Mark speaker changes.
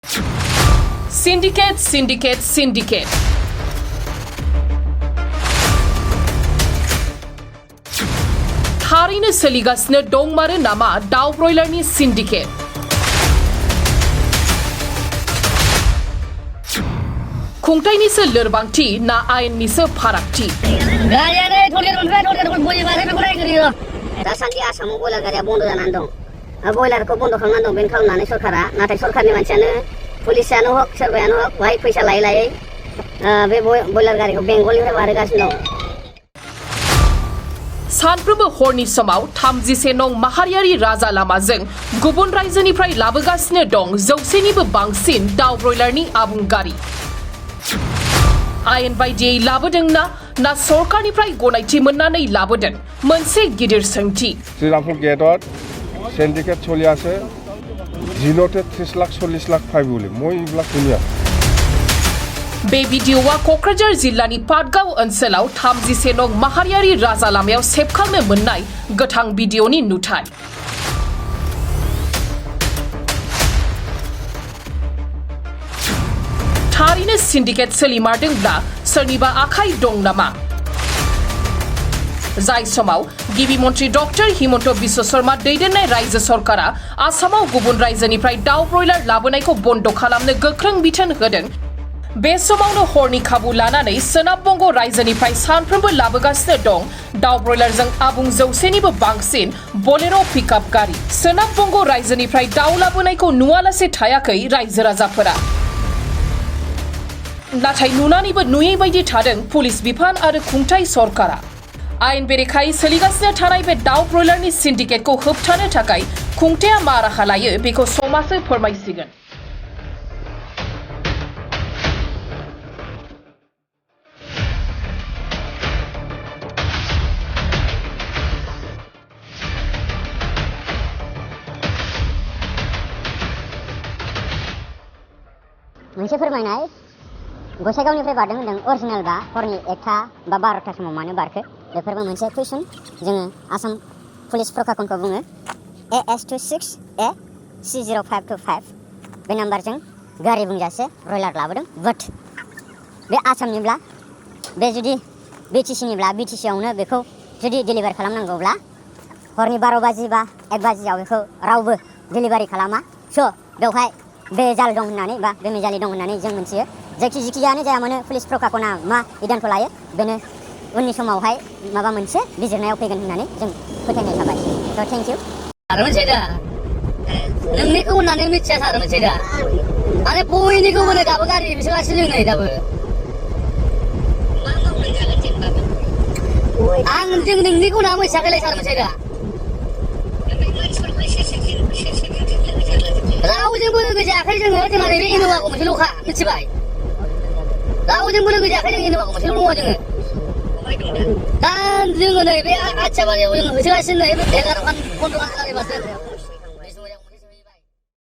Speaker 1: Syndicate, syndicate, syndicate. थारैनो सोलिगासिनो दं मारो नामा दाउ ब्रयलारनि सिन्डिकेट। खुंथायनिसो लोरबांथि ना आयेननिसो फारागथि।
Speaker 2: दासान्दि आसामाव बयलार गारिया बन्द जानानै दं। बयलारखौ बन्द खालामनानै दं बेन खालामनानै सरकारा, नाथाय सरकारनि मानसियानो पुलिसानो हक सोरबायानो हक बाहाय फैसा लायै लायै बे बयलार गारिखौ बेंगलनिफ्राय बारहोगासिनो दं।
Speaker 1: सानफ्रोमबो हरनि समाव 37 नं माहारियारि राजा लामाजों गुबुन रायजोनिफ्राय लाबोगासिनो दं 100निबो बांसिन दाउ ब्रयलारनि आबुं गारि। आयेन बायदियै लाबोदों ना सरकारनिफ्राय गनायथि मोननानै लाबोदों मोनसे गिदिर सोंथि।
Speaker 3: श्रीरामपुर गेटत सिन्डिकेट चलि আছে 0 30 लाख 40 लाख फाय बोले মই এইবিলাক শুনি আছো।
Speaker 1: बे भिडिअआ क'क्राझार जिल्लानि पाटगाव ओनसोलाव 37 नं माहारियारि राजा लामायाव सेबखांनो मोननाय गोथां भिडिअनि नुथाय। थारैनो सिन्डिकेट सोलिमारदोंब्ला सोरनिबा आखाइ दं नामा? जाय समाव गिबि मन्त्रि डक्टर हिमन्त बिश्व शर्मा दैदेननाय रायजो सरकारा आसामाव गुबुन रायजोनिफ्राय दाउ ब्रयलार लाबोनायखौ बन्द खालामनो गोख्रों बिथोन होदों, बे समावनो हरनि खाबु लानानै सोनाब बंग रायजोनिफ्राय सानफ्रोमबो लाबोगासिनो दं दाउ ब्रयलारजों आबुं 100निबो बांसिन बलेर' पिकआप गारि। सोनाब बंग रायजोनिफ्राय दाउ लाबोनायखौ नुवालासे थायाखै रायजो राजाफोरा, नाथाय नुनानैबो नुयै बायदि थादों पुलिस बिफान आरो खुंथाय सरकारा। आयेन बेरेखायै सोलिगासिनो थानाय बे दाउ ब्रयलारनि सिन्डिकेटखौ होबथानो थाखाय खुंथाया मा राहा लायो बेखौ समासो फोरमायसिगोन।
Speaker 2: मोनसे फोरमायनाय गसाइगावनिफ्राय बारदों होनदों अरिजिनेल बा हरनि 1टा बा 12टा समाव मानो बारखो बेफोरबो मोनसे कुइसन। जोङो आसाम पुलिस प्रखाखनखौ बुङो AS26AC0525 बे नाम्बारजों गारि बुंजासे ब्रयलार लाबोदों। बाट बे आसामनिब्ला बे जुदि BTCनिब्ला BTCआवनो बेखौ जुदि डेलिभार खालामनांगौब्ला हरनि 12 बाजि बा 1 बाजियाव बेखौ रावबो डेलिभारि खालामा। स' बेवहाय बे जाल दं होननानै बा बे मेजालि दं होननानै जों मोनथियो। जिखिजायानो जाया मानो पुलिस प्रखाखना मा बिधानखौ लायो बेनो उननि समावहाय माबा मोनसे बिजिरनायाव फैगोन होननानै जों फोथायनाय थाबाय। स' थेंक इउ।
Speaker 4: आरो मोनसे दा नोंनिखौ होननानै मिथिया सार मोनसे दा आरो बयनिखौ होनो दाबो गारि बिसोरगासिनो नै दाबो आं जों नोंनिखौ ना मिथियाखैलाय सार मोनसे दा रावजोंबो लोगो जायाखै जोङो। जोंहा नैबे इन'भाखौ मोनसेल'खा मिथिबाय, रावजोंबो लोगो जायाखै जों इन'भाखौ मोनसेल' दङ जोङो। दा जोङो नैबे आथिया बारियाव जोङो होसोगासिनो नै 11 खान 15 खान गारि बासो